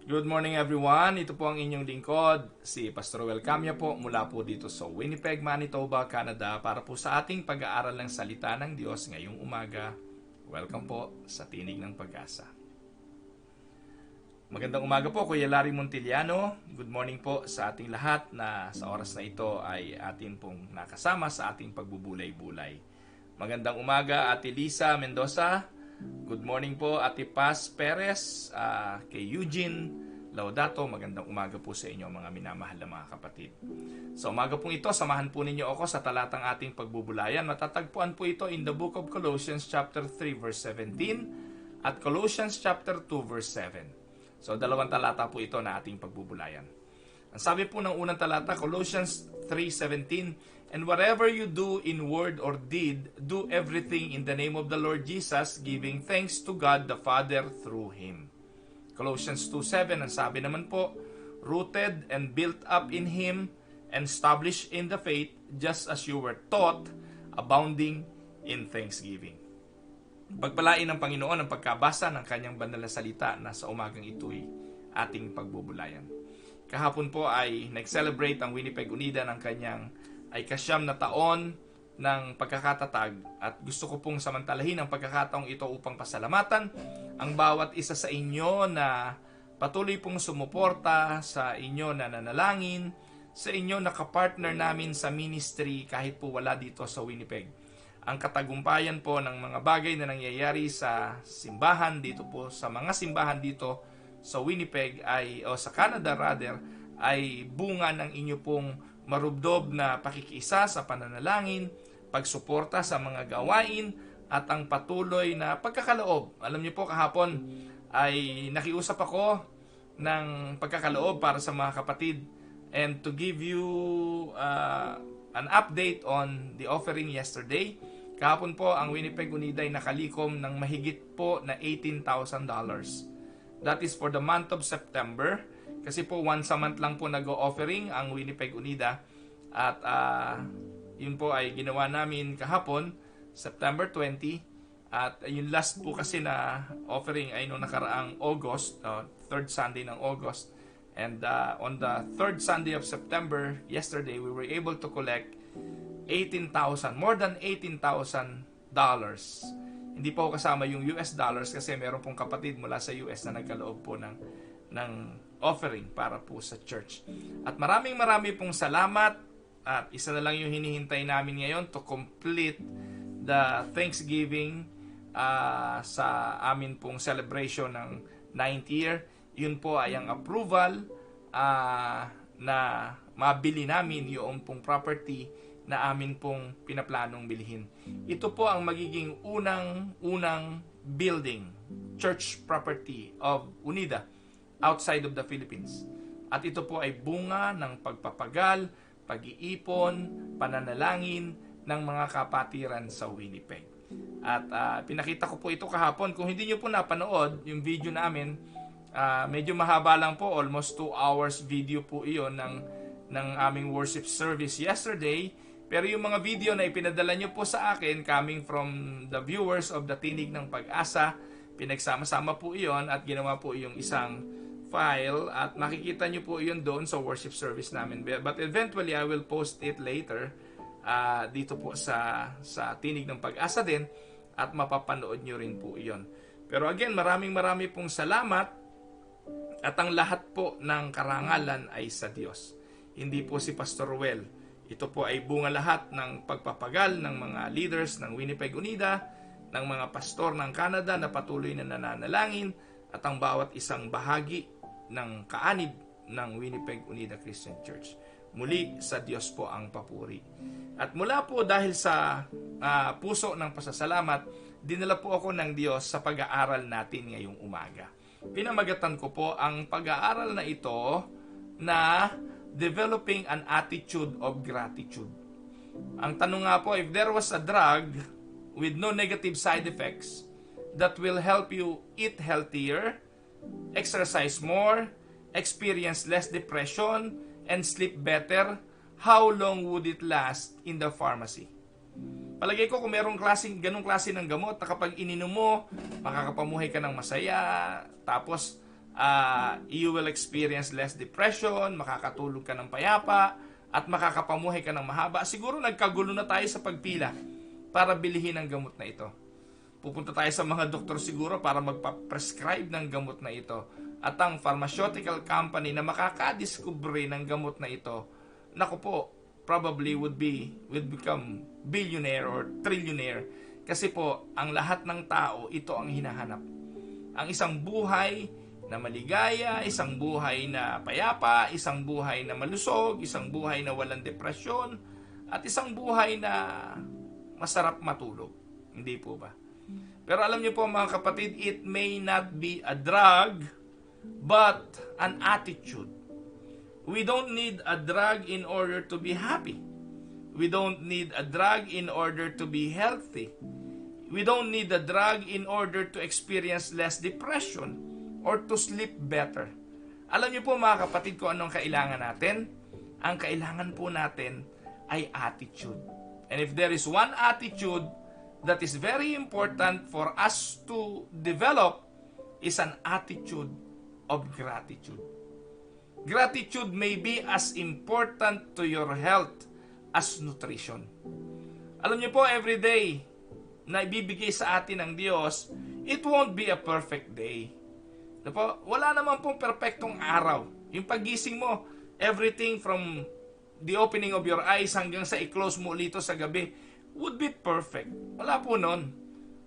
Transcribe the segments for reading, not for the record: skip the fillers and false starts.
Good morning everyone. Ito po ang inyong lingkod, si Pastor Roel Camia po mula po dito sa Winnipeg, Manitoba, Canada para po sa ating pag-aaral ng salita ng Diyos ngayong umaga. Welcome po sa Tinig ng Pag-asa. Magandang umaga po, Kuya Larry Montiliano. Good morning po sa ating lahat na sa oras na ito ay atin pong nakasama sa ating pagbubulay-bulay. Magandang umaga, Ate Lisa Mendoza. Good morning po, Ate Paz Perez, kay Eugene Laudato. Magandang umaga po sa inyo mga minamahal na mga kapatid. Sa umaga pong ito, samahan po ninyo ako sa talatang ating pagbubulayan. Matatagpuan po ito in the book of Colossians chapter 3 verse 17 at Colossians chapter 2 verse 7. So dalawang talata po ito na ating pagbubulayan. Ang sabi po ng unang talata, Colossians 3:17, "And whatever you do in word or deed, do everything in the name of the Lord Jesus, giving thanks to God the Father through Him." Colossians 2:7, ang sabi naman po, "Rooted and built up in Him, and established in the faith, just as you were taught, abounding in thanksgiving." Pagpalain ng Panginoon ang pagkabasa ng kanyang banal na salita na sa umagang ito'y ating pagbubulayan. Kahapon po ay nag-celebrate ang Winnipeg Unida ng kanyang ay 9 na taon ng pagkakatatag at gusto ko pong samantalahin ang pagkakataong ito upang pasalamatan ang bawat isa sa inyo na patuloy pong sumuporta, sa inyo na nanalangin, sa inyo na kapartner namin sa ministry kahit po wala dito sa Winnipeg. Ang katagumpayan po ng mga bagay na nangyayari sa simbahan dito po, sa mga simbahan dito sa Winnipeg o sa Canada rather, ay bunga ng inyo pong marubdob na pakikiisa sa pananalangin, pagsuporta sa mga gawain, at ang patuloy na pagkakaloob. Alam niyo po, kahapon ay nakiusap ako ng pagkakaloob para sa mga kapatid and to give you an update on the offering yesterday. Kahapon po ang Winnipeg Unida ay nakalikom ng mahigit po na $18,000. That is for the month of September. Kasi po once a month lang po nag-o-offering ang Winnipeg Unida. At yun po ay ginawa namin kahapon, September 20. At yung last po kasi na offering ay noong nakaraang August, third Sunday ng August. And on the third Sunday of September, yesterday, we were able to collect more than $18,000. Hindi po kasama yung US dollars kasi meron pong kapatid mula sa US na nagkaloob po ng offering para po sa church. At maraming pong salamat at isa na lang yung hinihintay namin ngayon to complete the Thanksgiving sa amin pong celebration ng 9th year. Yun po ay ang approval na mabili namin yung pong property na amin pong pinaplanong bilhin. Ito po ang magiging unang building, church property of Unida outside of the Philippines. At ito po ay bunga ng pagpapagal, pag-iipon, pananalangin ng mga kapatiran sa Winnipeg. At pinakita ko po ito kahapon. Kung hindi nyo po napanood yung video namin, medyo mahaba lang po, almost 2 hours video po iyon ng aming worship service yesterday. Pero yung mga video na ipinadala nyo po sa akin coming from the viewers of the Tinig ng Pag-asa, pinagsama-sama po iyon at ginawa po yung isang file at makikita nyo po iyon doon sa worship service namin. But eventually, I will post it later dito po sa Tinig ng Pag-asa din at mapapanood nyo rin po iyon. Pero again, maraming pong salamat at ang lahat po ng karangalan ay sa Diyos. Hindi po si Pastor Ruel. Ito po ay bunga lahat ng pagpapagal ng mga leaders ng Winnipeg Unida, ng mga pastor ng Canada na patuloy na nananalangin, at ang bawat isang bahagi ng kaanib ng Winnipeg Unida Christian Church. Muli sa Diyos po ang papuri. At mula po dahil sa puso ng pasasalamat, dinala po ako ng Diyos sa pag-aaral natin ngayong umaga. Pinamagatan ko po ang pag-aaral na ito na developing an attitude of gratitude. Ang tanong nga po, if there was a drug with no negative side effects that will help you eat healthier, exercise more, experience less depression, and sleep better, how long would it last in the pharmacy? Palagay ko kung merong ganung klase ng gamot na kapag ininom mo, makakapamuhay ka ng masaya, tapos You will experience less depression, makakatulog ka ng payapa, at makakapamuhay ka ng mahaba. Siguro nagkagulo na tayo sa pagpila para bilihin ang gamot na ito. Pupunta tayo sa mga doktor siguro para magpa-prescribe ng gamot na ito. At ang pharmaceutical company na makakadiskubre ng gamot na ito, naku po, probably would become billionaire or trillionaire. Kasi po, ang lahat ng tao, ito ang hinahanap. Ang isang buhay na maligaya, isang buhay na payapa, isang buhay na malusog, isang buhay na walang depresyon, at isang buhay na masarap matulog. Hindi po ba? Pero alam niyo po mga kapatid, it may not be a drug, but an attitude. We don't need a drug in order to be happy. We don't need a drug in order to be healthy. We don't need a drug in order to experience less depression or to sleep better. Alam niyo po mga kapatid kung anong kailangan natin? Ang kailangan po natin ay attitude. And if there is one attitude that is very important for us to develop, is an attitude of gratitude. Gratitude may be as important to your health as nutrition. Alam niyo po, every day na ibibigay sa atin ng Diyos, it won't be a perfect day. Wala naman pong perfectong araw. Yung pagising mo, everything from the opening of your eyes hanggang sa i-close mo ulit sa gabi would be perfect. Wala po nun.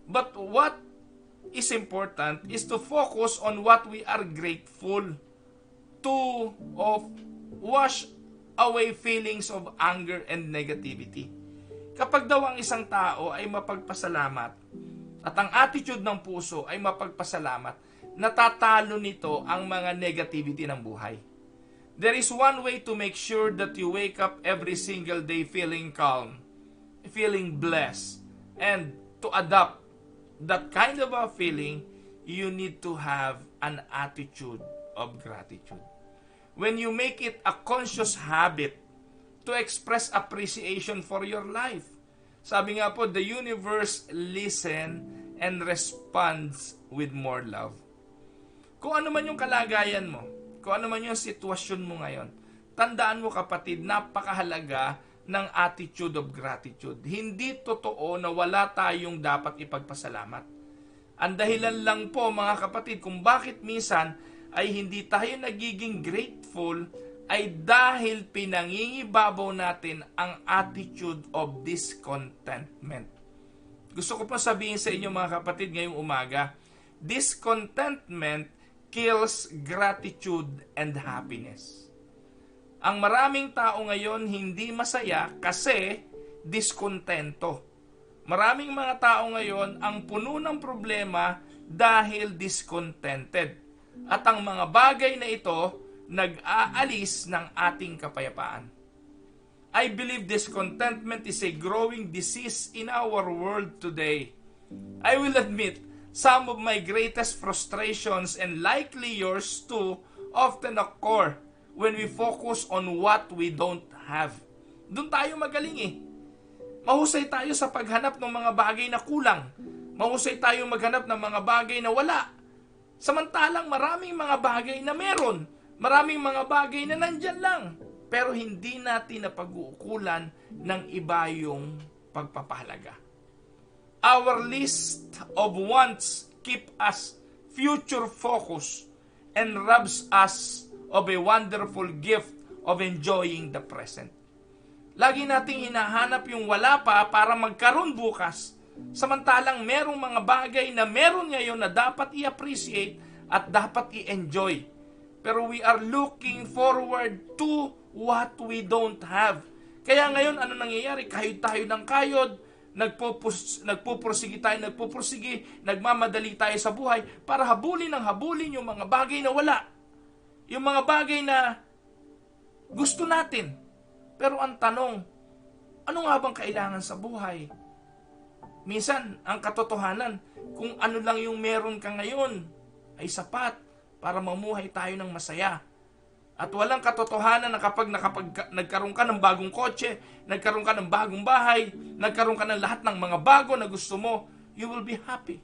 But what is important is to focus on what we are grateful to, of wash away feelings of anger and negativity. Kapag daw ang isang tao ay mapagpasalamat at ang attitude ng puso ay mapagpasalamat, natatalo nito ang mga negativity ng buhay. There is one way to make sure that you wake up every single day feeling calm, feeling blessed, and to adopt that kind of a feeling, you need to have an attitude of gratitude. When you make it a conscious habit to express appreciation for your life. Sabi nga po, the universe listen and responds with more love. Kung ano man yung kalagayan mo, kung ano man yung sitwasyon mo ngayon, tandaan mo kapatid, napakahalaga ng attitude of gratitude. Hindi totoo na wala tayong dapat ipagpasalamat. Ang dahilan lang po mga kapatid kung bakit minsan ay hindi tayo nagiging grateful ay dahil pinangingibabaw natin ang attitude of discontentment. Gusto ko pa sabihin sa inyo mga kapatid ngayong umaga, discontentment kills gratitude and happiness. Ang maraming tao ngayon hindi masaya kasi diskontento. Maraming mga tao ngayon ang puno ng problema dahil discontented. At ang mga bagay na ito nag-aalis ng ating kapayapaan. I believe discontentment is a growing disease in our world today. I will admit, some of my greatest frustrations, and likely yours too, often occur when we focus on what we don't have. Doon tayo magaling eh. Mahusay tayo sa paghanap ng mga bagay na kulang. Mahusay tayo maghanap ng mga bagay na wala. Samantalang maraming mga bagay na meron. Maraming mga bagay na nandyan lang. Pero hindi natin napag-uukulan ng iba yung pagpapahalaga. Our list of wants keep us future focused and robs us of a wonderful gift of enjoying the present. Lagi nating hinahanap yung wala pa para magkaroon bukas. Samantalang merong mga bagay na meron ngayon na dapat i-appreciate at dapat i-enjoy. Pero we are looking forward to what we don't have. Kaya ngayon, ano nangyayari? Kayod tayo ng kayod, nagpupursige, nagmamadali tayo sa buhay para habulin yung mga bagay na wala. Yung mga bagay na gusto natin. Pero ang tanong, ano nga bang kailangan sa buhay? Minsan, ang katotohanan, kung ano lang yung meron ka ngayon, ay sapat para mamuhay tayo ng masaya. At walang katotohanan na kapag nagkaroon ka ng bagong kotse, nagkaroon ka ng bagong bahay, nagkaroon ka ng lahat ng mga bago na gusto mo, you will be happy.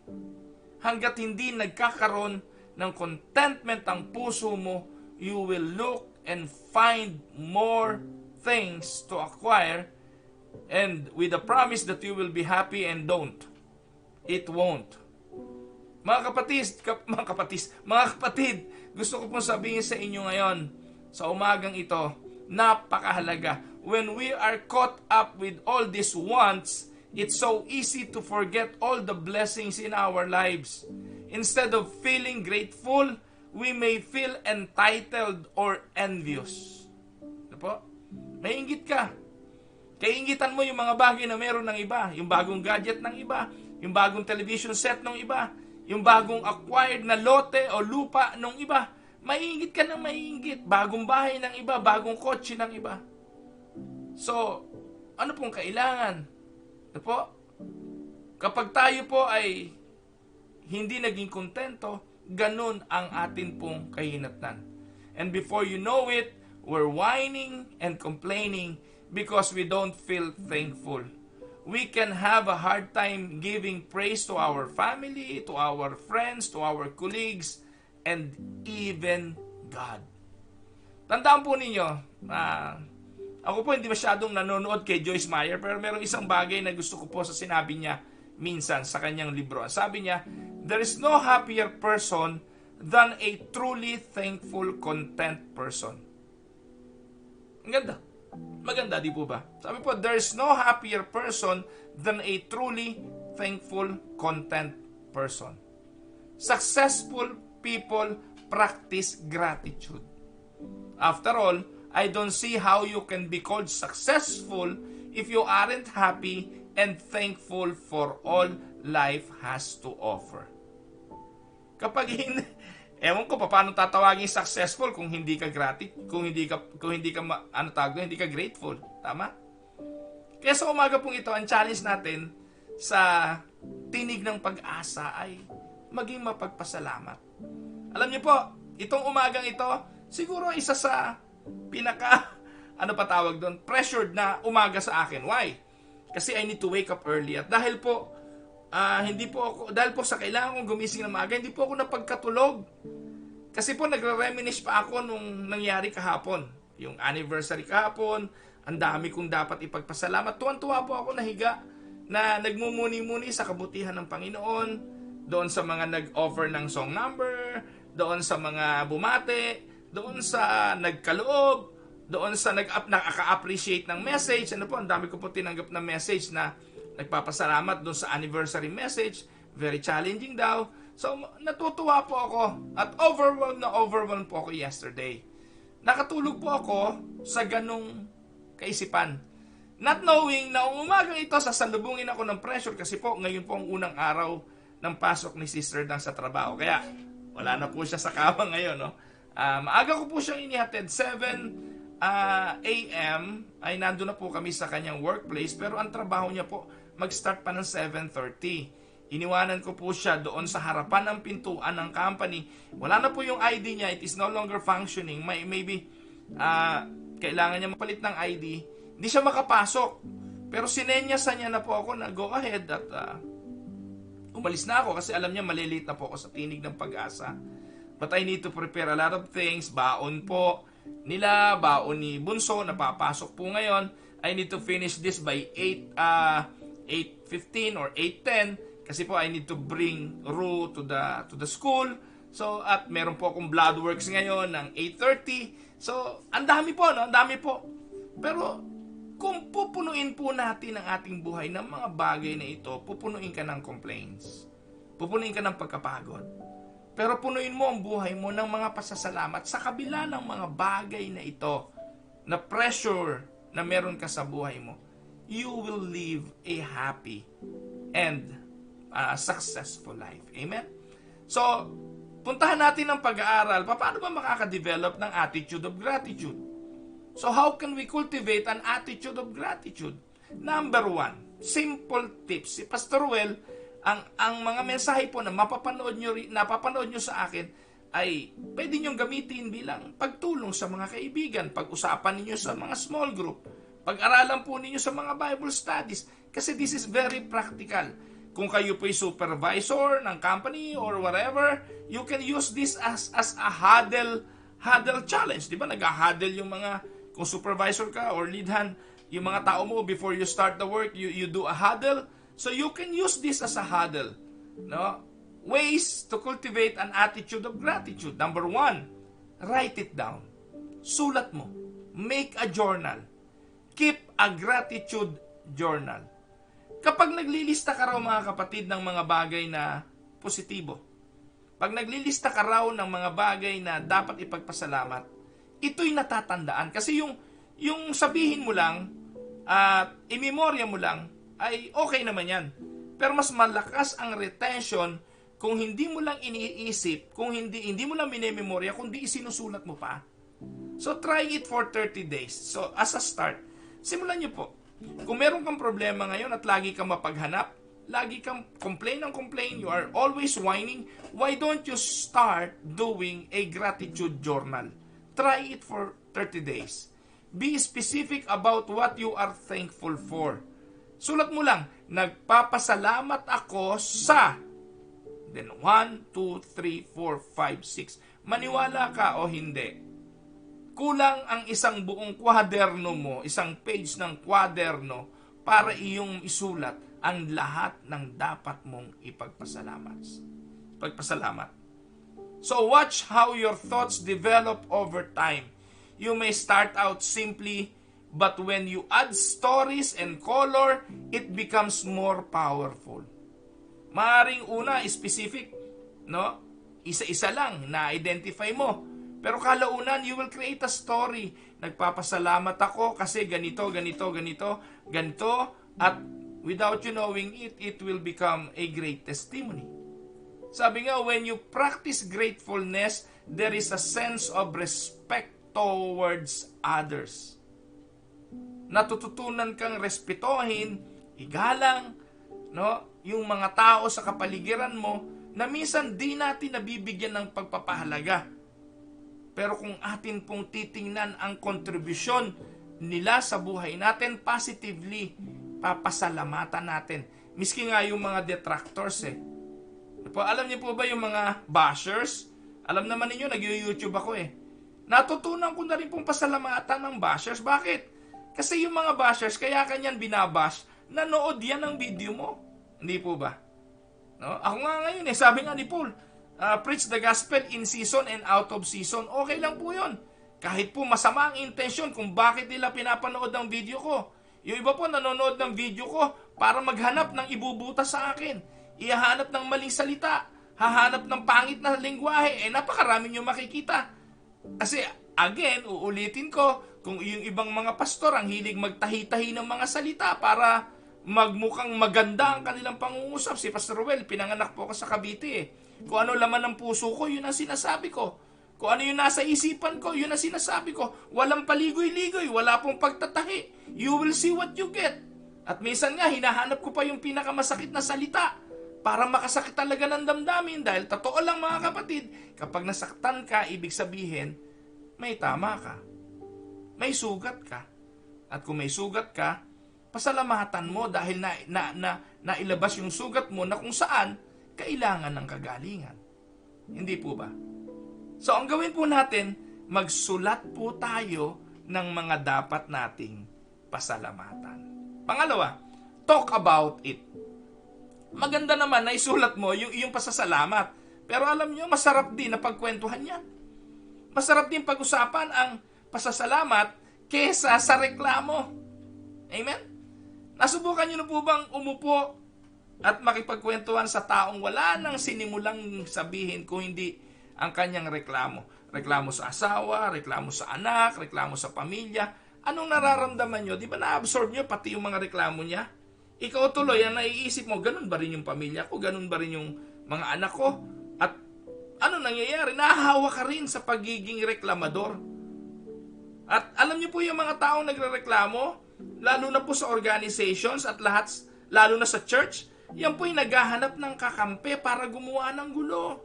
Hanggat hindi nagkakaroon ng contentment ang puso mo, you will look and find more things to acquire, and with the promise that you will be happy, and don't. It won't. Mga kapatid, gusto ko pong sabihin sa inyo ngayon, sa umagang ito, napakahalaga. When we are caught up with all these wants, it's so easy to forget all the blessings in our lives. Instead of feeling grateful, we may feel entitled or envious. Ano po? Maiinggit ka. Kaiingitan mo yung mga bagay na meron ng iba, yung bagong gadget ng iba, yung bagong television set ng iba, yung bagong acquired na lote o lupa ng iba. Maiinggit ka ng maiinggit. Bagong bahay ng iba, bagong kotse ng iba. So, ano pong kailangan? Ano po? Kapag tayo po ay hindi naging kontento, ganun ang atin pong kahinatnan. And before you know it, we're whining and complaining because we don't feel thankful. We can have a hard time giving praise to our family, to our friends, to our colleagues, and even God. Tandaan po ninyo, ako po hindi masyadong nanonood kay Joyce Meyer, pero merong isang bagay na gusto ko po sa sinabi niya minsan sa kanyang libro. Sabi niya, there is no happier person than a truly thankful, content person. Ang ganda. Maganda, di po ba? Sabi po, there is no happier person than a truly thankful, content person. Successful people practice gratitude. After all, I don't see how you can be called successful if you aren't happy and thankful for all life has to offer. Kapag hindi, ewan ko paano tatawagin successful kung hindi ka hindi ka grateful, tama? Kaya sa umaga pong ito, ang challenge natin sa tinig ng pag-asa ay maging mapagpasalamat. Alam niyo po, itong umagang ito, siguro isa sa pressured na umaga sa akin. Why? Kasi I need to wake up early. At dahil po, dahil po sa kailangan kong gumising ng maaga, hindi po ako napagkatulog. Kasi po nagre-reminisce pa ako nung nangyari kahapon. Yung anniversary kahapon, ang dami kong dapat ipagpasalamat. Tuwan-tuwa po ako nahiga na nagmumuni-muni sa kabutihan ng Panginoon, doon sa mga nag-offer ng song number, doon sa mga bumate, doon sa nagkaloob, doon sa naka-appreciate ng message. Ano po, ang dami ko po tinanggap na message na nagpapasalamat doon sa anniversary message. Very challenging daw. So, natutuwa po ako at overwhelmed po ako yesterday. Nakatulog po ako sa ganong kaisipan. Not knowing na umagang ito, sasalubungin ako ng pressure kasi po ngayon po ang unang araw ng pasok ni Sister Dang sa trabaho. Kaya, wala na po siya sa kama ngayon, no? Maaga ko po siyang inihatid. 7 a.m. ay nandun na po kami sa kanyang workplace, pero ang trabaho niya po mag-start pa ng 7:30. Iniwanan ko po siya doon sa harapan ng pintuan ng company. Wala na po yung ID niya. It is no longer functioning. Maybe kailangan niya mapalit ng ID. Hindi siya makapasok. Pero sinenyasan niya na po ako na go ahead at umalis na ako kasi alam niya malilate na po ako sa tinig ng pag-asa. But I need to prepare a lot of things. Baon po nila, baon ni Bunso, napapasok po ngayon. I need to finish this by 8:15 or 8:10 kasi po I need to bring Ru to the school. So, at meron po akong blood works ngayon ng 8:30. So, ang dami po, no? Ang dami po. Pero, kung pupunuin po natin ang ating buhay ng mga bagay na ito, pupunuin ka ng complaints. Pupunuin ka ng pagkapagod. Pero punuin mo ang buhay mo ng mga pasasalamat sa kabila ng mga bagay na ito, na pressure na meron ka sa buhay mo. You will live a happy and successful life. Amen? So, puntahan natin ang pag-aaral. Paano ba makaka-develop ng attitude of gratitude? So, how can we cultivate an attitude of gratitude? Number 1, simple tips. Si Pastor Ruel, ang mga mensahe po na napapanood nyo sa akin ay pwede nyo gamitin bilang pagtulong sa mga kaibigan, pag-usapan ninyo sa mga small group, pag-aralan po ninyo sa mga Bible studies, kasi this is very practical. Kung kayo po'y supervisor ng company or whatever, you can use this as a huddle challenge. Di ba? Nag-huddle yung mga, kung supervisor ka or lead hand, yung mga tao mo, before you start the work, you do a huddle. So you can use this as a huddle. No? Ways to cultivate an attitude of gratitude. Number 1, write it down. Sulat mo. Make a journal. Keep a gratitude journal. Kapag naglilista ka raw mga kapatid ng mga bagay na positibo, pag naglilista ka raw ng mga bagay na dapat ipagpasalamat, ito'y natatandaan. Kasi yung sabihin mo lang at imemorya mo lang ay okay naman yan. Pero mas malakas ang retention kung hindi mo lang iniisip, kung hindi mo lang minememorya, kundi isinusulat mo pa. So try it for 30 days. So as a start, simulan niyo po. Kung meron kang problema ngayon at lagi kang mapaghanap, lagi kang complain, you are always whining, why don't you start doing a gratitude journal? Try it for 30 days. Be specific about what you are thankful for. Sulat mo lang, nagpapasalamat ako sa, then 1, 2, 3, 4, 5, 6. Maniwala ka o hindi, kulang ang isang buong kwaderno mo, isang page ng kwaderno para iyong isulat ang lahat ng dapat mong ipagpasalamat. So watch how your thoughts develop over time. You may start out simply, but when you add stories and color, it becomes more powerful. Maaring una, specific, no? Isa-isa lang na-identify mo. Pero kalaunan, you will create a story. Nagpapasalamat ako kasi ganito, at without you knowing it, it will become a great testimony. Sabi nga, when you practice gratefulness, there is a sense of respect towards others. Natututunan kang respetohin, igalang, no, yung mga tao sa kapaligiran mo na minsan di natin nabibigyan ng pagpapahalaga. Pero kung atin pong titingnan ang kontribusyon nila sa buhay natin positively, papasalamatan natin. Miski nga yung mga detractors alam niyo po ba yung mga bashers? Alam naman ninyo, nag-YouTube ako Natutunan ko na rin pong pasalamatan ng bashers. Bakit? Kasi yung mga bashers, kaya kanyan binabash, nanood yan ng video mo. Hindi po ba? No? Ako nga ngayon sabi nga ni Paul, preach the gospel in season and out of season. Okay lang po yun. Kahit po masama ang intensyon kung bakit nila pinapanood ng video ko. Yung iba po nanonood ng video ko para maghanap ng ibubuta sa akin. Ihahanap ng maling salita. Hahanap ng pangit na lengguwahe. Napakarami nyo makikita. Kasi again, uulitin ko, kung yung ibang mga pastor ang hilig magtahi-tahi ng mga salita para magmukhang maganda ang kanilang pangungusap. Si Pastor Ruel, pinanganak po ako sa Cavite Kung ano laman ng puso ko, yun ang sinasabi ko. Kung ano yung nasa isipan ko, yun ang sinasabi ko. Walang paligoy-ligoy, wala pong pagtatahi. You will see what you get. At minsan nga, hinahanap ko pa yung pinakamasakit na salita para makasakit talaga ng damdamin. Dahil totoo lang mga kapatid, kapag nasaktan ka, ibig sabihin, may tama ka. May sugat ka. At kung may sugat ka, pasalamatan mo dahil nailabas yung sugat mo na kung saan kailangan ng kagalingan. Hindi po ba? So, ang gawin po natin, magsulat po tayo ng mga dapat nating pasalamatan. Pangalawa, talk about it. Maganda naman na isulat mo yung iyong pasasalamat. Pero alam nyo, masarap din na pagkwentuhan yan. Masarap din pag-usapan ang pasasalamat kesa sa reklamo. Amen? Nasubukan nyo na po bang umupo at makipagkwentuhan sa taong wala nang sinimulang sabihin kung hindi ang kanyang reklamo? Reklamo sa asawa, reklamo sa anak, reklamo sa pamilya. Anong nararamdaman nyo? Di ba na-absorb nyo pati yung mga reklamo niya? Ikaw tuloy, ang naiisip mo, ganun ba rin yung pamilya ko? Ganun ba rin yung mga anak ko? At ano nangyayari? Nahahawa ka rin sa pagiging reklamador. At alam nyo po yung mga taong nagrereklamo, lalo na po sa organizations at lahat, lalo na sa church, yan po yung naghahanap ng kakampi para gumawa ng gulo.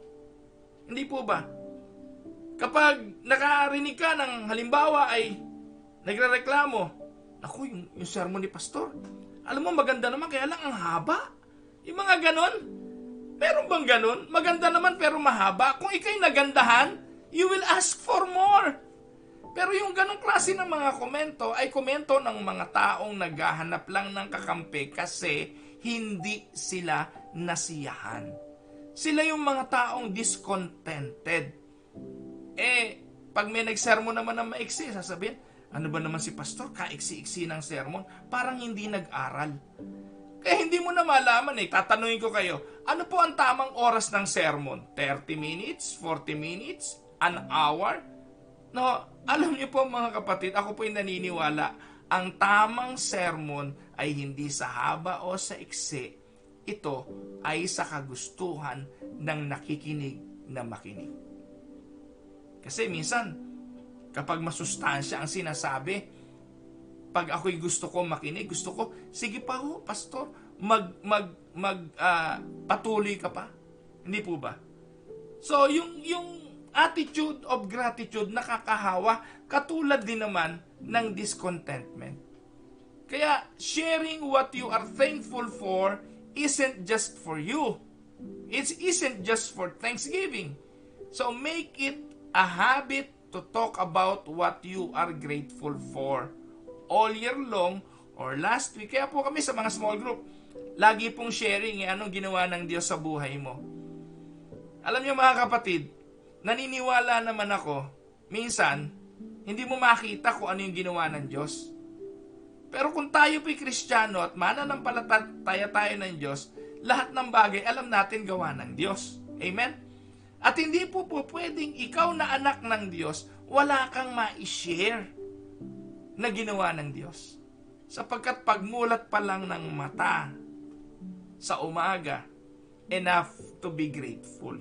Hindi po ba? Kapag nakarinig ka ng halimbawa ay nagrereklamo, naku, yung sermon ni pastor, alam mo maganda naman, kaya lang ang haba. Yung mga ganon. Meron bang ganon? Maganda naman pero mahaba. Kung ikay nagandahan, you will ask for more. Pero yung ganong klase ng mga komento ay komento ng mga taong naghahanap lang ng kakampi kasi hindi sila nasiyahan. Sila yung mga taong discontented. Pag may nagsermon naman na maiksi, sasabihin, ano ba naman si pastor? Kaiksi-iksi ng sermon. Parang hindi nag-aral. Kaya hindi mo na malaman Tatanungin ko kayo, ano po ang tamang oras ng sermon? 30 minutes? 40 minutes? An hour? No, alam niyo po mga kapatid, ako po yung naniniwala, ang tamang sermon ay hindi sa haba o sa iksi. Ito ay sa kagustuhan ng nakikinig na makinig. Kasi minsan, kapag masustansya ang sinasabi, pag ako'y gusto ko makinig, gusto ko, sige pa ho, pastor, patuloy ka pa. Hindi po ba? So, yung attitude of gratitude nakakahawa, katulad din naman ng discontentment. Kaya, sharing what you are thankful for isn't just for you. It isn't just for Thanksgiving. So, make it a habit to talk about what you are grateful for all year long or last week. Kaya po kami sa mga small group, lagi pong sharing anong ginawa ng Diyos sa buhay mo. Alam niyo mga kapatid, naniniwala naman ako, minsan, hindi mo makita kung ano yung ginawa ng Diyos. Pero kung tayo po'y Kristiyano at mananampalataya tayo ng Diyos, lahat ng bagay alam natin gawa ng Diyos. Amen? At hindi po pwedeng ikaw na anak ng Diyos, wala kang ma-share na ginawa ng Diyos. Sapagkat pagmulat pa lang ng mata sa umaga, enough to be grateful.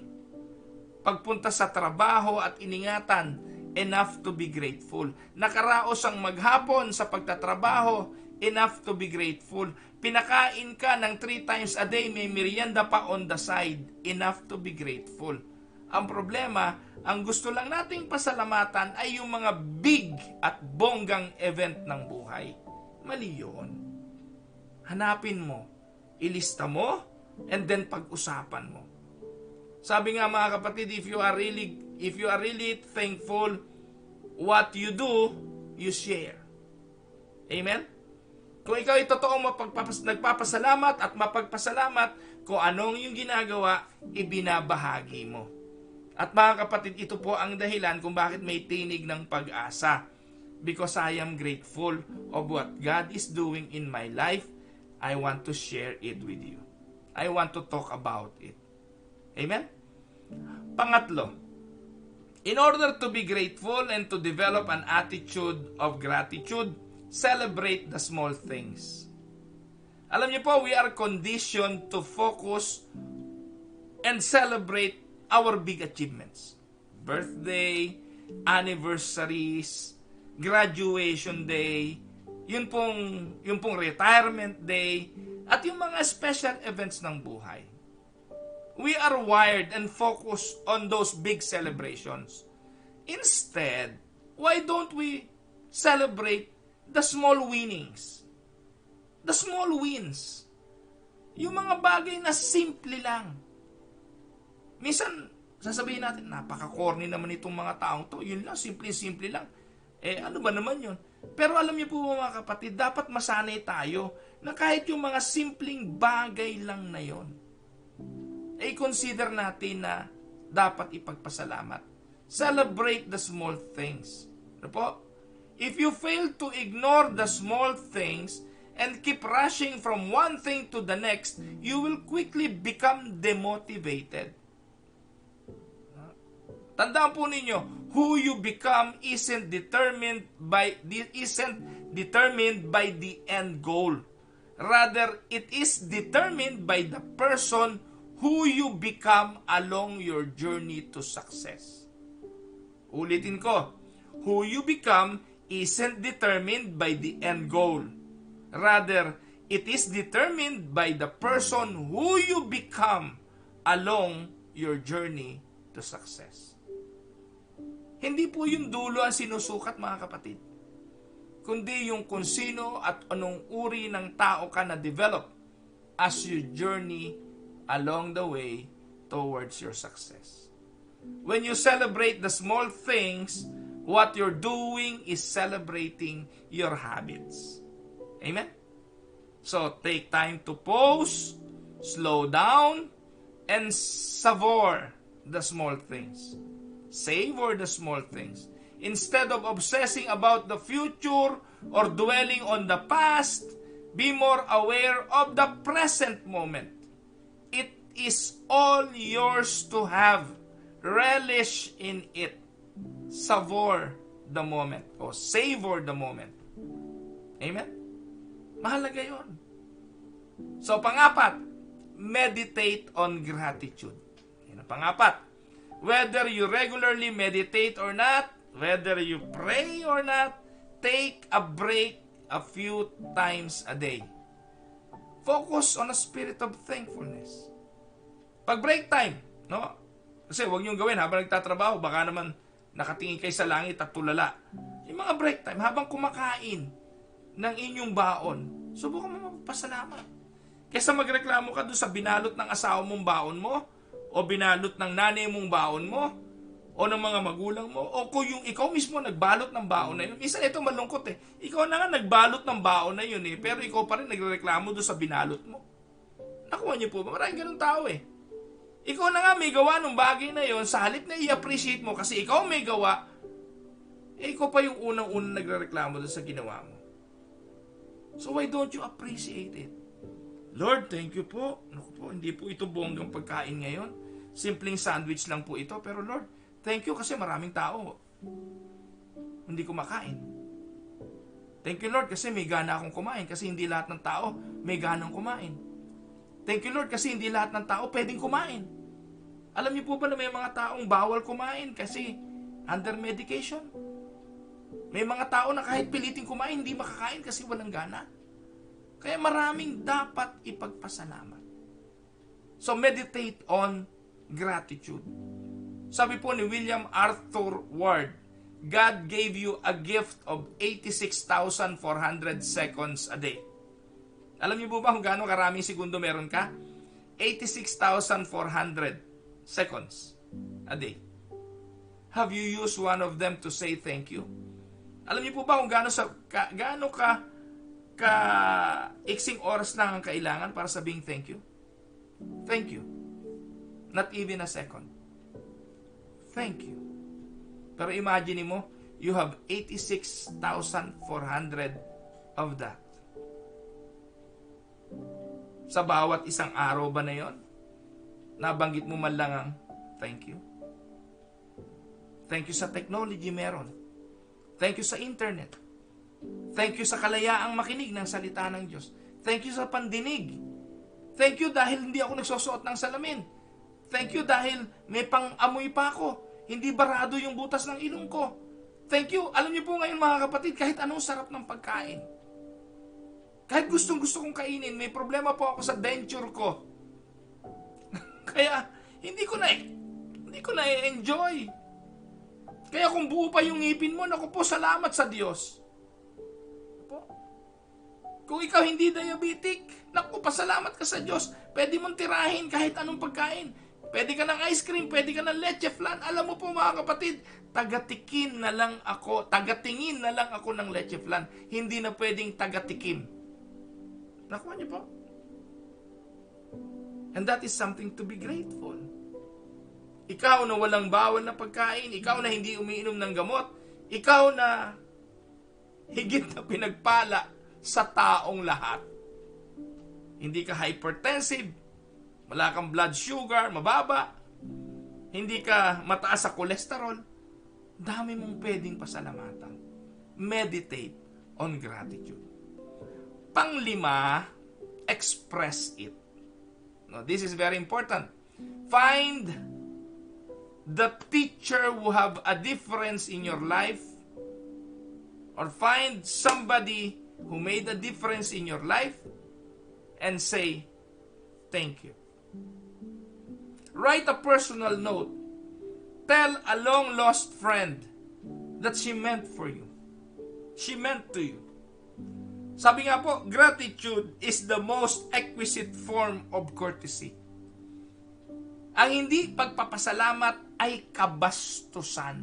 Pagpunta sa trabaho at iningatan, enough to be grateful. Nakaraos ang maghapon sa pagtatrabaho, enough to be grateful. Pinakain ka ng 3 times a day, may merienda pa on the side, enough to be grateful. Ang problema, ang gusto lang nating pasalamatan ay yung mga big at bonggang event ng buhay. Mali yun. Hanapin mo, ilista mo, and then pag-usapan mo. Sabi nga mga kapatid, if you are really thankful, what you do, you share. Amen? Kung ikaw ay totoong nagpapasalamat at mapagpasalamat, kung anong yung ginagawa, ibinabahagi mo. At mga kapatid, ito po ang dahilan kung bakit may tinig ng pag-asa. Because I am grateful of what God is doing in my life, I want to share it with you. I want to talk about it. Amen? Pangatlo, in order to be grateful and to develop an attitude of gratitude, celebrate the small things. Alam niyo po, we are conditioned to focus and celebrate our big achievements. Birthday, anniversaries, graduation day, yun pong retirement day, at yung mga special events ng buhay. We are wired and focused on those big celebrations. Instead, why don't we celebrate the small winnings? The small wins. Yung mga bagay na simple lang. Minsan, sasabihin natin, napaka-corny naman itong mga taong to. Yun lang, simple-simple lang. Ano ba naman yun? Pero alam niyo po mga kapatid, dapat masanay tayo na kahit yung mga simpleng bagay lang na yun, consider natin na dapat ipagpasalamat. Celebrate the small things. Ano po? If you fail to ignore the small things and keep rushing from one thing to the next, you will quickly become demotivated. Tandaan po ninyo, who you become isn't determined by the end goal. Rather, it is determined by the person who you become along your journey to success. Ulitin ko, who you become isn't determined by the end goal. Rather, it is determined by the person who you become along your journey to success. Hindi po yung dulo ang sinusukat mga kapatid, kundi yung kung sino at anong uri ng tao ka na develop as you journey along the way towards your success. When you celebrate the small things, what you're doing is celebrating your habits. Amen? So, take time to pause, slow down, and savor the small things. Savor the small things. Instead of obsessing about the future or dwelling on the past, be more aware of the present moment. It is all yours to have. Relish in it. Savor the moment o savor the moment. Amen? Mahalaga yun. So, pangapat, meditate on gratitude. Yan ang pangapat. Whether you regularly meditate or not, whether you pray or not, take a break a few times a day. Focus on a spirit of thankfulness. Pag break time, no? Kasi huwag niyong gawin habang nagtatrabaho, baka naman nakatingin kayo sa langit at tulala. Yung mga break time, habang kumakain ng inyong baon, subukan mo magpasalamat. Kesa magreklamo ka doon sa binalot ng asawa mong baon mo, o binalot ng nanay mong baon mo, o ng mga magulang mo, o kung yung ikaw mismo nagbalot ng baon na yun. Minsan ito malungkot eh. Ikaw na nga nagbalot ng baon na yun eh, pero ikaw pa rin nagreklamo doon sa binalot mo. Nakuha niyo po ba? Maraming ganun tao eh. Ikaw na nga may gawa ng bagay na yon, sa halip na i-appreciate mo kasi ikaw may gawa, eh ikaw pa yung unang-unang nagreklamo doon sa ginawa mo. So why don't you appreciate it? Lord, thank you po. Naku po, hindi po ito bonggang pagkain ngayon. Simpleng sandwich lang po ito. Pero Lord, thank you kasi maraming tao hindi kumakain. Thank you Lord kasi may gana akong kumain kasi hindi lahat ng tao may ganang kumain. Thank you Lord kasi hindi lahat ng tao pwedeng kumain. Alam niyo po ba na may mga taong bawal kumain kasi under medication? May mga tao na kahit piliting kumain, hindi makakain kasi walang gana. Kaya maraming dapat ipagpasalamat. So meditate on gratitude. Sabi po ni William Arthur Ward, God gave you a gift of 86,400 seconds a day. Alam niyo po ba kung gaano karaming segundo meron ka? 86,400 seconds a day. Have you used one of them to say thank you? Alam niyo po ba kung gaano ka iksing oras lang ang kailangan para sabing thank you? Thank you. Not even a second. Thank you. Pero imagine mo, you have 86,400 of that. Sa bawat isang araw ba na yon, nabanggit mo man lang ang thank you? Thank you sa technology meron. Thank you sa internet. Thank you sa kalayaang makinig ng salita ng Diyos. Thank you sa pandinig. Thank you dahil hindi ako nagsusuot ng salamin. Thank you dahil may pang-amoy pa ako. Hindi barado yung butas ng ilong ko. Thank you. Alam niyo po ngayon mga kapatid, kahit anong sarap ng pagkain. Kahit gustong-gusto kong kainin, may problema po ako sa denture ko. Kaya hindi ko na enjoy. Kaya kung buo pa yung ngipin mo, naku po, salamat sa Diyos. Kung ikaw hindi diabetic, naku, pasalamat ka sa Diyos. Pwede mong tirahin kahit anong pagkain. Pwede ka ng ice cream, pwede ka ng leche flan. Alam mo po mga kapatid, tagatingin na lang ako ng leche flan. Hindi na pwedeng tagatikim. Nakuha niyo po? And that is something to be grateful. Ikaw na walang bawal na pagkain, ikaw na hindi umiinom ng gamot, ikaw na higit na pinagpala sa taong lahat. Hindi ka hypertensive, wala kang blood sugar, mababa, hindi ka mataas sa cholesterol, dami mong pwedeng pasalamatan. Meditate on gratitude. Panglima, express it. Now, this is very important. Find the teacher who have a difference in your life, or find somebody who made a difference in your life and say, thank you. Write a personal note. Tell a long-lost friend that she meant for you. She meant to you. Sabi nga po, gratitude is the most exquisite form of courtesy. Ang hindi pagpapasalamat ay kabastusan.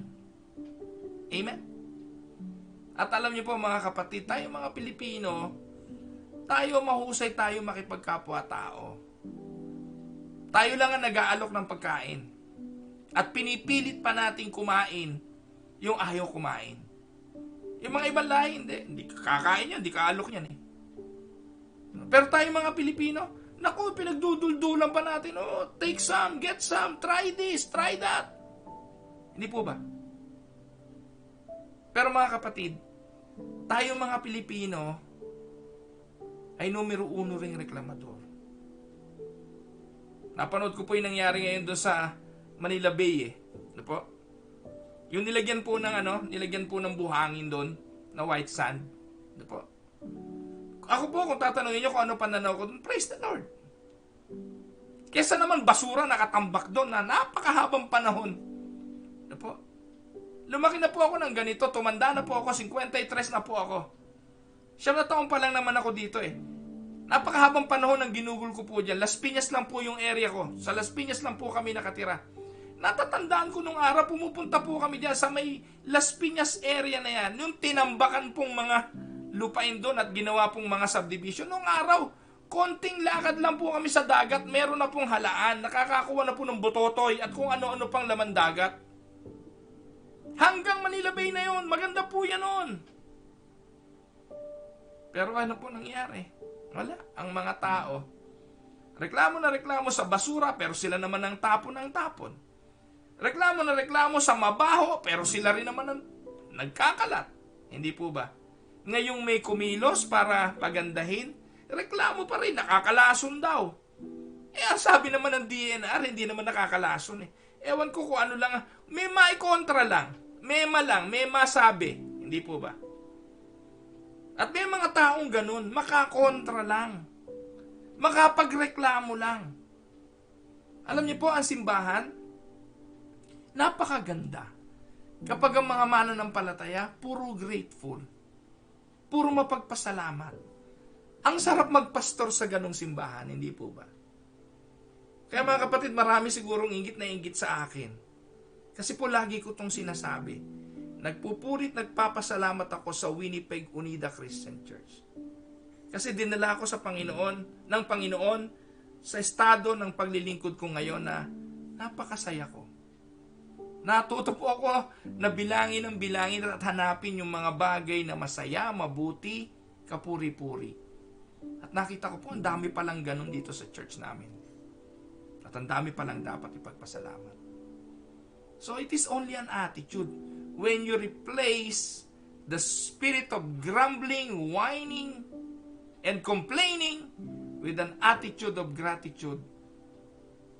Amen? At alam niyo po mga kapatid, tayo mga Pilipino, tayo mahusay tayo makipagkapwa-tao. Tayo lang ang nag-aalok ng pagkain. At pinipilit pa natin kumain yung ayaw kumain. Yung mga ibang lahi, hindi kakain yan, hindi kaalok yan eh. Pero tayo mga Pilipino, naku, pinagduduldulan pa natin, take some, get some, try this, try that. Hindi po ba? Pero mga kapatid, tayo mga Pilipino ay numero 1 ring reklamador. Napanood ko po yung nangyari ngayon doon sa Manila Bay eh. Ano po? Yung nilagyan po ng buhangin doon na white sand. Ano po? Ako po, kung tatanungin nyo kung ano pananaw ko doon, praise the Lord. Kesa naman basura nakatambak doon na napakahabang panahon. Ano po? Lumaki na po ako ng ganito, tumanda na po ako, 53 na po ako. 7 na taon pa lang naman ako dito eh. Napakahabang panahon ng ginugol ko po dyan. Las Piñas lang po yung area ko. Sa Las Piñas lang po kami nakatira. Natatandaan ko nung araw, pumupunta po kami dyan sa may Las Piñas area na yan. Yung tinambakan pong mga lupain doon at ginawa pong mga subdivision. Nung araw, konting lakad lang po kami sa dagat. Meron na pong halaan. Nakakakuha na po ng bototoy at kung ano-ano pang laman dagat. Hanggang Manila Bay na yun. Maganda po yan nun. Pero ano po nangyari? Wala. Ang mga tao, reklamo na reklamo sa basura, pero sila naman ang tapon ng tapon. Reklamo na reklamo sa mabaho, pero sila rin naman ang nagkakalat. Hindi po ba? Ngayong may kumilos para pagandahin, reklamo pa rin, nakakalason daw. Ang sabi naman ng DNR, hindi naman nakakalason eh. Ewan ko kung ano lang, may maikontra lang, may masabi. Hindi po ba? At may mga taong ganun, makakontra lang. Makapagreklamo lang. Alam niyo po, ang simbahan, napakaganda. Kapag ang mga mananampalataya, puro grateful. Puro mapagpasalamat. Ang sarap magpastor sa ganong simbahan, hindi po ba? Kaya mga kapatid, marami sigurong inggit na inggit sa akin. Kasi po lagi ko itong sinasabi. Nagpupurit, nagpapasalamat ako sa Winnipeg Unida Christian Church. Kasi dinala ako sa ng Panginoon sa estado ng paglilingkod ko ngayon na napakasaya ko. Natuto po ako na bilangin at hanapin yung mga bagay na masaya, mabuti, kapuri-puri. At nakita ko po, ang dami palang ganun dito sa church namin. At ang dami palang dapat ipagpasalamat. So it is only an attitude. When you replace the spirit of grumbling, whining, and complaining with an attitude of gratitude,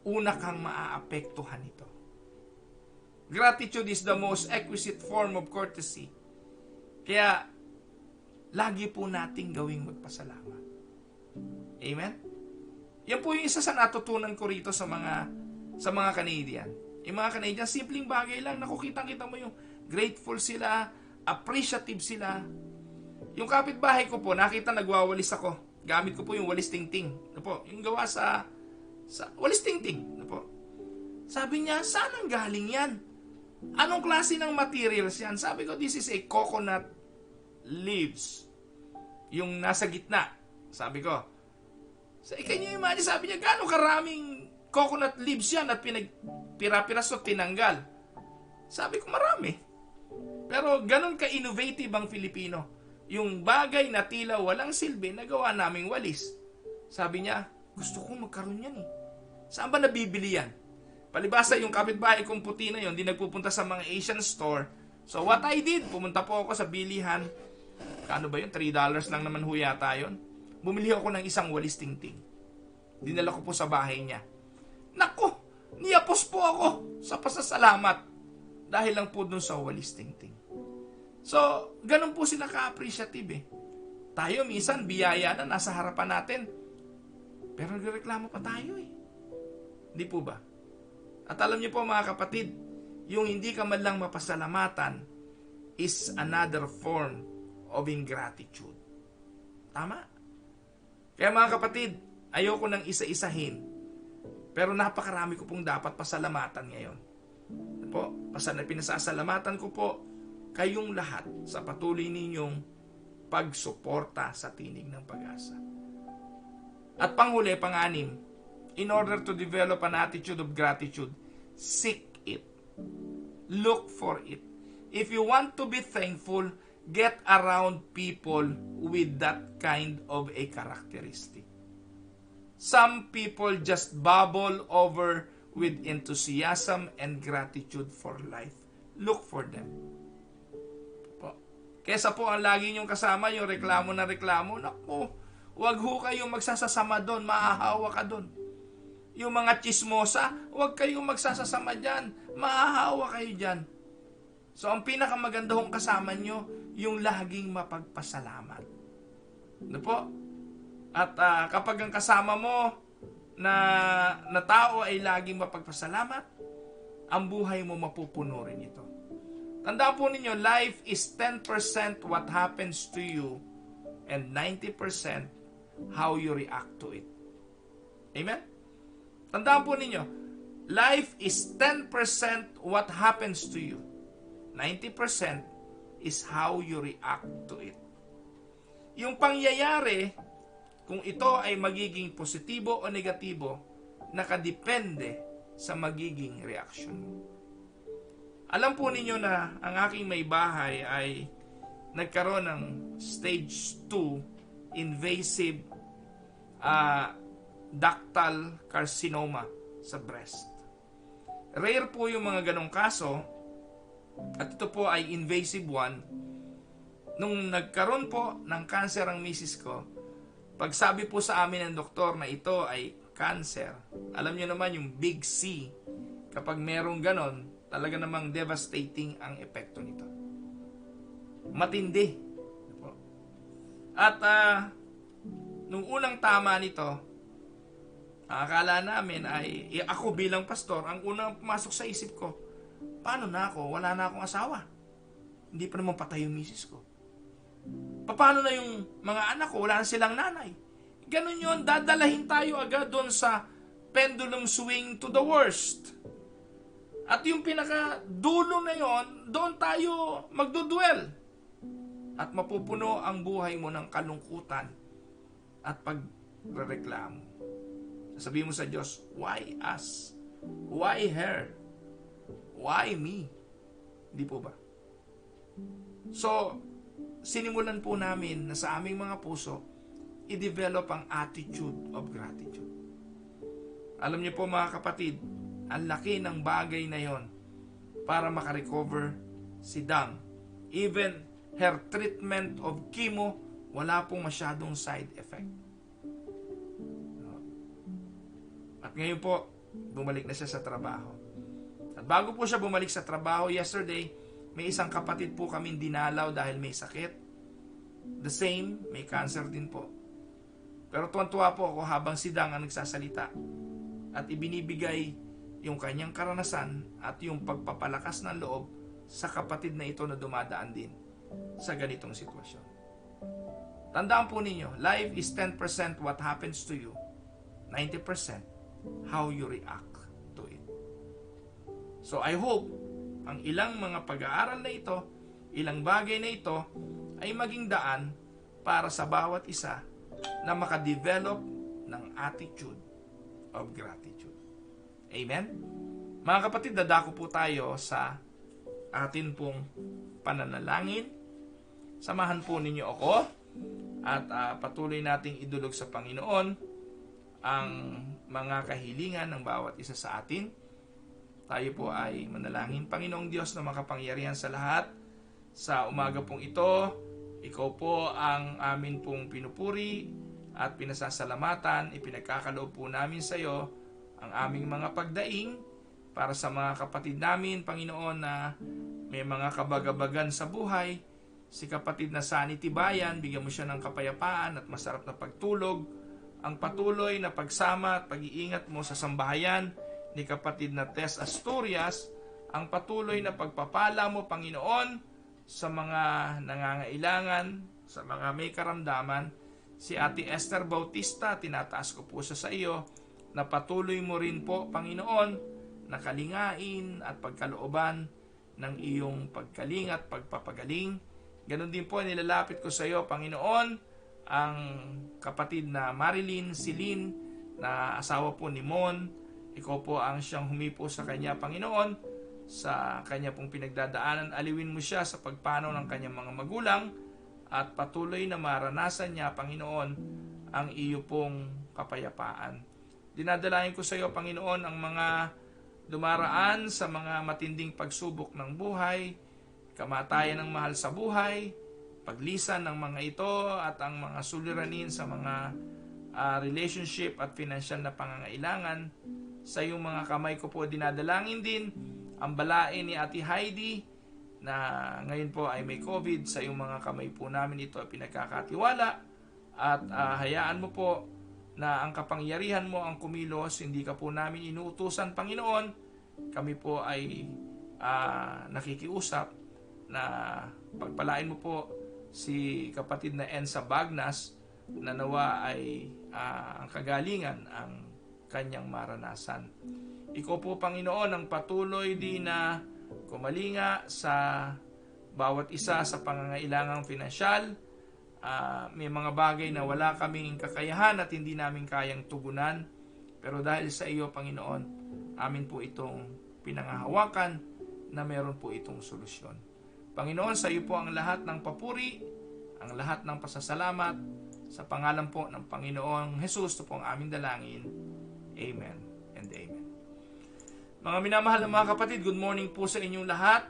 una kang maaapektuhan ito. Gratitude is the most exquisite form of courtesy. Kaya, lagi po nating gawing magpasalamat. Amen? Yan po yung isa sa natutunan ko rito sa mga Canadian. Yung mga Canadian, simpleng bagay lang. Nakukita-kita mo yung grateful sila, appreciative sila. Yung kapitbahay ko po, nakita nagwawalis ako. Gamit ko po yung walis tingting. Ano po? Yung gawa sa walis tingting. Ano po? Sabi niya, saan ang galing yan? Anong klase ng materials yan? Sabi ko, this is a coconut leaves. Yung nasa gitna. Sabi ko. Can you imagine? Sabi niya, gano'ng karaming coconut leaves yan at pinagpira-piraso tinanggal. Sabi ko, marami. Pero ganun ka-innovative ang Filipino. Yung bagay na tila walang silbi, nagawa naming walis. Sabi niya, gusto kong magkaroon yan eh. Saan ba nabibili yan? Palibasa yung kapitbahay kong puti na yun, di nagpupunta sa mga Asian store. So what I did, pumunta po ako sa bilihan. Kano ba yun? $3 lang naman ho yata yun. Bumili ako ng isang walis tingting. Dinala ko po sa bahay niya. Naku! Niyapos po ako sa pasasalamat. Dahil lang po dun sa walis tingting. So, ganun po sila ka-appreciative eh. Tayo minsan, biyaya na nasa harapan natin. Pero nagreklamo pa tayo eh. Hindi po ba? At alam niyo po mga kapatid, yung hindi ka man lang mapasalamatan is another form of ingratitude. Tama. Kaya mga kapatid, ayoko nang isa-isahin. Pero napakarami ko pong dapat pasalamatan ngayon. Po, pinasasalamatan ko po kayong lahat sa patuloy ninyong pagsuporta sa Tinig ng Pag-asa. At panghuli, pang-anim, in order to develop an attitude of gratitude, seek it. Look for it. If you want to be thankful, get around people with that kind of a characteristic. Some people just bubble over with enthusiasm and gratitude for life. Look for them. Kesa po ang lagi niyong kasama, yung reklamo na reklamo, naku, wag ho kayong magsasasama doon, maahawa ka doon. Yung mga chismosa, wag kayong magsasasama dyan, maahawa kayo dyan. So ang pinakamaganda hong kasama nyo, yung laging mapagpasalamat. Ano po? At kapag ang kasama mo na tao ay laging mapagpasalamat, ang buhay mo mapupuno rin ito. Tandaan po ninyo, life is 10% what happens to you and 90% how you react to it. Amen? Tandaan po ninyo, life is 10% what happens to you. 90% is how you react to it. Yung pangyayari, kung ito ay magiging positibo o negatibo, nakadepende sa magiging reaction mo. Alam po ninyo na ang aking may bahay ay nagkaroon ng stage 2 invasive ductal carcinoma sa breast. Rare po yung mga ganong kaso at ito po ay invasive one. Nung nagkaroon po ng cancer ang misis ko, pagsabi po sa amin ng doktor na ito ay cancer, alam niyo naman yung big C, kapag merong ganon, talaga namang devastating ang epekto nito. Matindi. At nung unang tama nito, akala namin ay, ako bilang pastor, ang unang pumasok sa isip ko, paano na ako? Wala na akong asawa. Hindi pa naman patay yung misis ko. Paano na yung mga anak ko? Wala na silang nanay. Ganun yun, dadalahin tayo agad doon sa pendulum swing to the worst. At yung pinakadulo na yon, doon tayo magdudwell. At mapupuno ang buhay mo ng kalungkutan at pagrereklamo. Sabihin mo sa Diyos, why us? Why her? Why me? Hindi po ba? So, sinimulan po namin na sa aming mga puso, i-develop ang attitude of gratitude. Alam niyo po mga kapatid, ang laki ng bagay na yon para makarecover si Dang. Even her treatment of chemo, wala pong masyadong side effect. At ngayon po, bumalik na siya sa trabaho. At bago po siya bumalik sa trabaho yesterday, may isang kapatid po kami dinalaw dahil may sakit. The same, may cancer din po. Pero tuwan-tuwa po ako habang si Dang ang nagsasalita at ibinibigay yung kanyang karanasan at yung pagpapalakas ng loob sa kapatid na ito na dumadaan din sa ganitong sitwasyon. Tandaan po ninyo, life is 10% what happens to you, 90% how you react to it. So I hope ang ilang mga pag-aaral na ito, ilang bagay na ito ay maging daan para sa bawat isa na makadevelop ng attitude of gratitude. Amen? Mga kapatid, dadako po tayo sa atin pong pananalangin. Samahan po ninyo ako at patuloy nating idulog sa Panginoon ang mga kahilingan ng bawat isa sa atin. Tayo po ay manalangin. Panginoong Diyos na makapangyarihan sa lahat, sa umaga pong ito, ikaw po ang amin pong pinupuri at pinasasalamatan. Ipinagkakaloob po namin sa iyo ang aming mga pagdaing para sa mga kapatid namin, Panginoon, na may mga kabagabagan sa buhay. Si kapatid na Sani Tibayan, bigyan mo siya ng kapayapaan at masarap na pagtulog. Ang patuloy na pagsama at pag-iingat mo sa sambahayan ni kapatid na Tess Asturias, ang patuloy na pagpapala mo, Panginoon, sa mga nangangailangan, sa mga may karamdaman, Si Ate Esther Bautista, tinataas ko po sa iyo na patuloy mo rin po, Panginoon, na kalingain at pagkalooban ng iyong pagkalinga at pagpapagaling. Ganon din po, nilalapit ko sa iyo, Panginoon, ang kapatid na Marilyn Silin, na asawa po ni Mon. Ikaw po ang siyang humipo sa kanya, Panginoon, sa kanya pong pinagdadaanan. Aliwin mo siya sa pagpanaw ng kanyang mga magulang at patuloy na maranasan niya, Panginoon, ang iyo pong kapayapaan. Dinadalain ko sa iyo, Panginoon, ang mga dumaraan sa mga matinding pagsubok ng buhay, kamatayan ng mahal sa buhay, paglisan ng mga ito at ang mga suliranin sa mga relationship at financial na pangangailangan. Sa iyong mga kamay ko po dinadalangin din ang balain ni Ate Heidi na ngayon po ay may COVID. Sa iyong mga kamay po namin ito ay pinagkakatiwala at hayaan mo po na ang kapangyarihan mo ang kumilos. Hindi ka po namin inuutusan, Panginoon. Kami po ay nakikiusap na pagpalain mo po si kapatid na Ensa Bagnas na nawa ay ang kagalingan ang kanyang maranasan. Ikaw po, Panginoon, ang patuloy din na kumalinga sa bawat isa sa pangangailangang pinansyal. May mga bagay na wala kaming kakayahan at hindi namin kayang tugunan. Pero dahil sa iyo, Panginoon, amin po itong pinangahawakan na meron po itong solusyon. Panginoon, sa iyo po ang lahat ng papuri, ang lahat ng pasasalamat. Sa pangalan po ng Panginoong Jesus, ito po ang aming dalangin. Amen and amen. Mga minamahal na mga kapatid, good morning po sa inyong lahat.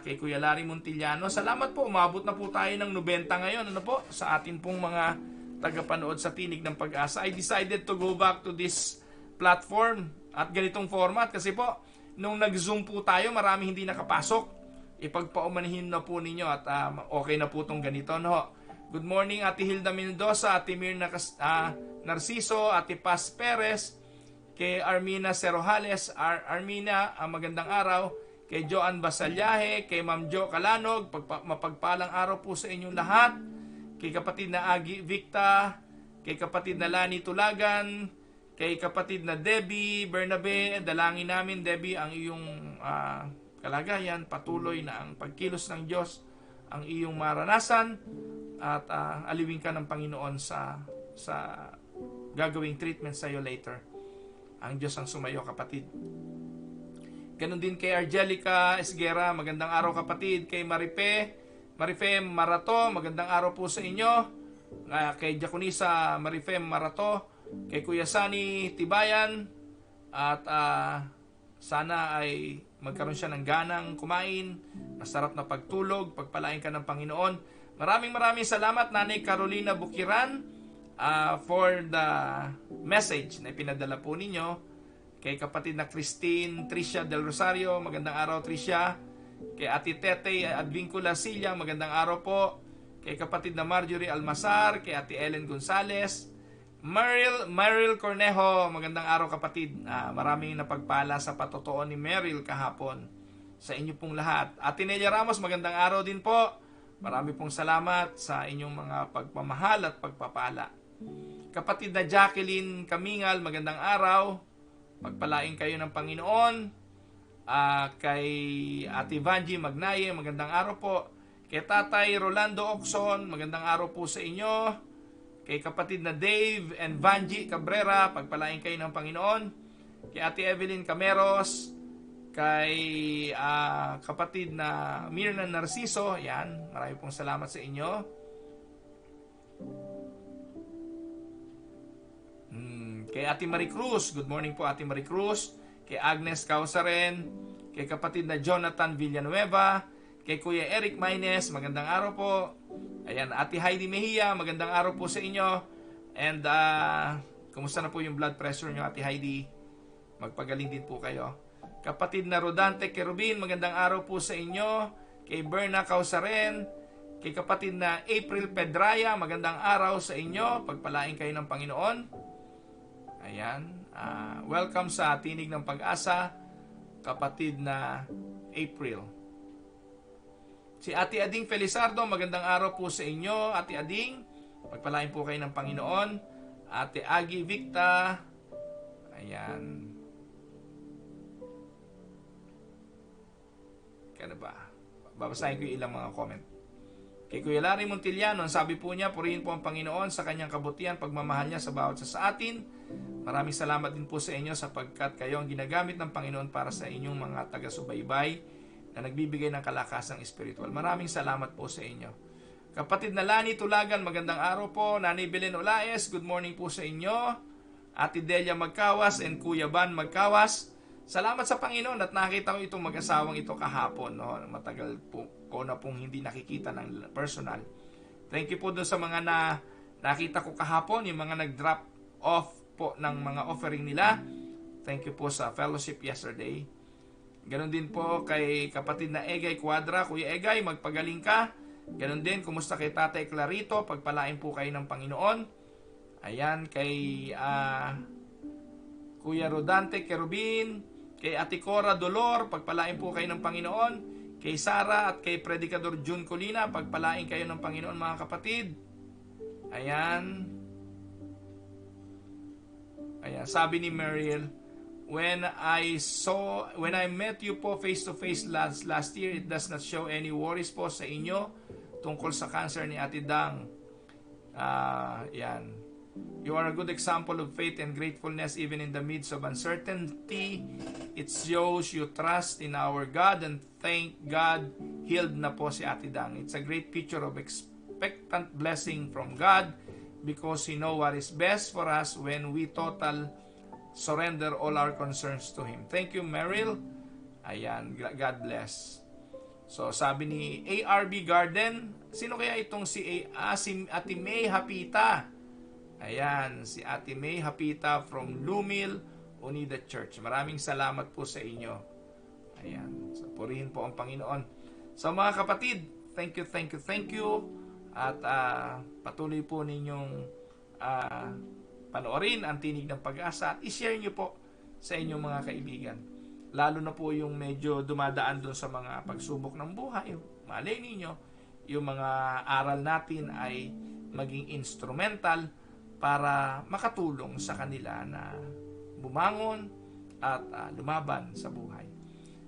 Kay Kuya Larry Montillano, salamat po. Umabot na po tayo ng 90 ngayon. Ano po? Sa atin pong mga tagapanood sa Tinig ng Pag-asa. I decided to go back to this platform at ganitong format kasi po, nung nag-zoom po tayo, marami hindi nakapasok. Ipagpaumanihin na po ninyo at okay na po itong ganito. No? Good morning, Ate Hilda Mendoza, Ate Mirna Narciso, Ate Paz Perez, kay Armina Cerojales, Armina, magandang araw, kay Joan Basalyahe, kay Ma'am Jo Calanog, mapagpalang araw po sa inyong lahat, kay kapatid na Agi Victa, kay kapatid na Lani Tulagan, kay kapatid na Debbie Bernabe. Dalangin namin, Debbie, ang iyong kalagayan, patuloy na ang pagkilos ng Diyos ang iyong maranasan at aliwin ka ng Panginoon sa gagawing treatment sa iyo later. Ang Diyos ang sumayo, kapatid. Ganon din kay Angelica Esguera, magandang araw, kapatid. Kay Marife Marato, magandang araw po sa inyo. Kay Diaconisa Marife Marato, kay Kuya Sani Tibayan, at sana ay magkaroon siya ng ganang kumain, masarap na pagtulog, pagpalain ka ng Panginoon. Maraming salamat, Nanay Carolina Bukiran, for the message na pinadala po ninyo. Kay kapatid na Christine Tricia Del Rosario, magandang araw, Tricia. Kay Ate Tete Advincula Silla, magandang araw po. Kay kapatid na Marjorie Almasar, kay Ate Ellen Gonzales, Meryl Cornejo, magandang araw, kapatid. Maraming napagpala sa patotoo ni Meryl kahapon sa inyo pong lahat. Ate Nelia Ramos, magandang araw din po. Marami pong salamat sa inyong mga pagpamahal at pagpapala. Kapatid na Jacqueline Kamingal, magandang araw. Pagpalain kayo ng Panginoon. Kay Ate Vanji Magnaye, magandang araw po. Kay Tatay Rolando Oxon, magandang araw po sa inyo. Kay kapatid na Dave and Vanji Cabrera, pagpalain kayo ng Panginoon. Kay Ate Evelyn Cameros, kay kapatid na Mirna Narciso, yan, marami pong salamat sa inyo. Kay Ate Marie Cruz, good morning po Ate Marie Cruz. Kay Agnes Causaren, kay kapatid na Jonathan Villanueva, kay Kuya Eric Maynes, magandang araw po. Ayan, Ate Heidi Mejia, magandang araw po sa inyo. And kumusta na po yung blood pressure nyo, Ate Heidi? Magpagaling din po kayo. Kapatid na Rodante Kerubin, magandang araw po sa inyo. Kay Berna Causaren, kay kapatid na April Pedraya, magandang araw sa inyo. Pagpalain kayo ng Panginoon. Ayan. Welcome sa Tinig ng Pag-asa, kapatid na April. Si Ate Ading Felizardo, magandang araw po sa inyo. Ate Ading, Pagpalain po kayo ng Panginoon. Ate Agi Victa. Ayan. Kano ba? Babasahin ko yung ilang mga comment. Kay Kuya Larry Montiliano, ang sabi po niya, purihin po ang Panginoon sa kanyang kabutihan, pagmamahal niya sa bawat isa sa atin. Maraming salamat din po sa inyo sapagkat kayo ang ginagamit ng Panginoon para sa inyong mga taga-subaybay na nagbibigay ng kalakasang espiritual. Maraming salamat po sa inyo. Kapatid na Lani Tulagan, magandang araw po. Nanay Belen Olaes, good morning po sa inyo. Ate Delia Magkawas and Kuya Ban Magkawas. Salamat sa Panginoon at nakita ko itong mag-asawang ito kahapon. No? Matagal po ko na pong hindi nakikita ng personal. Thank you po doon sa mga nakita ko kahapon, yung mga nag-drop off po ng mga offering nila. Thank you po sa fellowship yesterday. Ganon din po kay kapatid na Egay Quadra. Kuya Egay, magpagaling ka. Ganon din, kumusta kay Tatay Clarito? Pagpalain po kayo ng Panginoon. Ayan, kay Kuya Rodante Kerubin, kay Ate Cora Dolor, pagpalain po kayo ng Panginoon. Kay Sara at kay Predicador June Colina, pagpalain kayo ng Panginoon mga kapatid. Ayan. Ayan, sabi ni Mariel, when I met you po face to face last year, it does not show any worries po sa inyo tungkol sa cancer ni Ate Dang. Yan. You are a good example of faith and gratefulness even in the midst of uncertainty. It shows you trust in our God and thank God healed na po si Ate Dang. It's a great picture of expectant blessing from God because He knows what is best for us when we total surrender all our concerns to Him. Thank you, Meryl. Ayan, God bless. So, sabi ni ARB Garden, sino kaya itong si Ate May Hapita? Ayan, si Ate May Hapita from Lumil, Unida Church. Maraming salamat po sa inyo. Ayan, so purihin po ang Panginoon. So mga kapatid, thank you. At patuloy po ninyong panoorin ang Tinig ng Pag-asa at i-share nyo po sa inyong mga kaibigan. Lalo na po yung medyo dumadaan doon sa mga pagsubok ng buhay. Malay ninyo, yung mga aral natin ay maging instrumental para makatulong sa kanila na bumangon at lumaban sa buhay.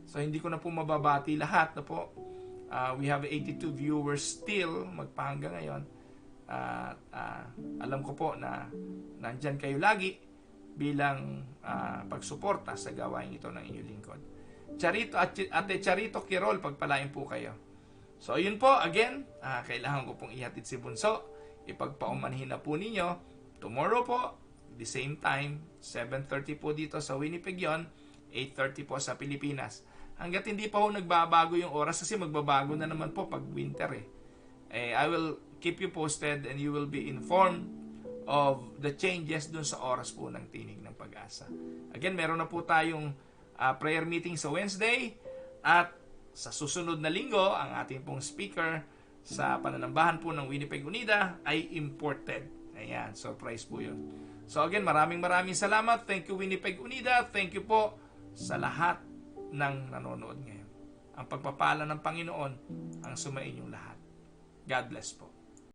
So hindi ko na po mababati lahat na po. We have 82 viewers still magpahanggang ngayon. Alam ko po na nandyan kayo lagi bilang pagsuporta sa gawain ito ng inyong lingkod. Ate Charito Kirol, pagpalain po kayo. So ayun po, again, kailangan ko pong ihatid si Bunso. Ipagpaumanhin na po ninyo. Tomorrow po, the same time, 7:30 po dito sa Winnipeg yon, 8:30 po sa Pilipinas. Hanggat hindi pa po nagbabago yung oras kasi magbabago na naman po pag winter I will keep you posted and you will be informed of the changes dun sa oras po ng Tinig ng Pag-asa. Again, meron na po tayong prayer meeting sa Wednesday at sa susunod na linggo, ang ating pong speaker sa pananambahan po ng Winnipeg Unida ay imported. Ayan, surprise po yun. So again, maraming salamat. Thank you Winnipeg Unida. Thank you po sa lahat ng nanonood ngayon. Ang pagpapala ng Panginoon ang sumainyong lahat. God bless po.